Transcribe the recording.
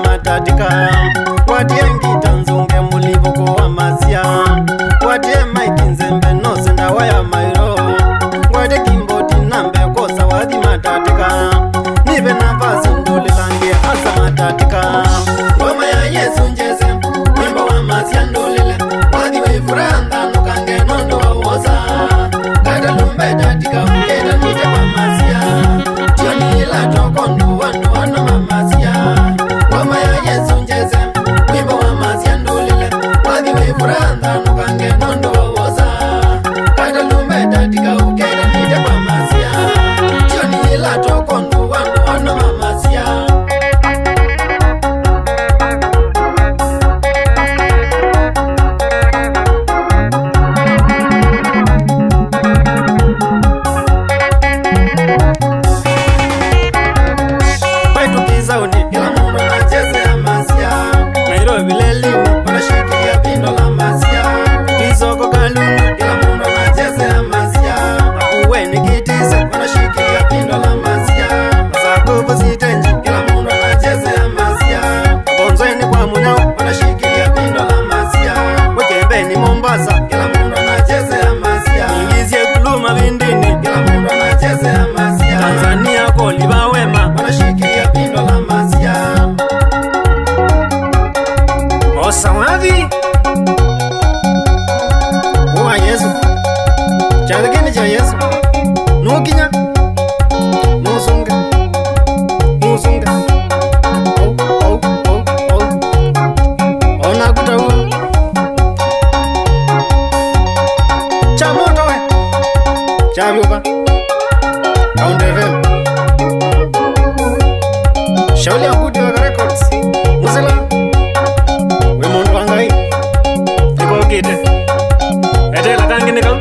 matatika watie ngita nzunge mulivoko wa masia watie maiki nzembe nose ndawa ya mairo watie kimboti nambe kosa wadi matatika nive nafasi ndulilange asa matatika ngoma ya Yesu njeze wimbo wa masia ndulile wadi wifuranda nukange nondo wa uoza kada lumbe tatika ukeda nite kwa masia tioni ila tokondu wandu wana mamasia ngoma ya Yesu njeze wimbo wa masia ndulile wadi wifuranda nukange nondo wa uoza kada lumbe tatika ukeda nite kwa masia tioni ila tokondu wandu wana mamasia Tanzania koli bawema wanashikilia pindo la masia osawavi uwa Yesu chadhigini cha Yesu nukinya nusunga ona kutawa cha moto we cha vyupa Shauli ya Good Work Records Musela Wemondu wangai Eko kite Ete la kangi nikam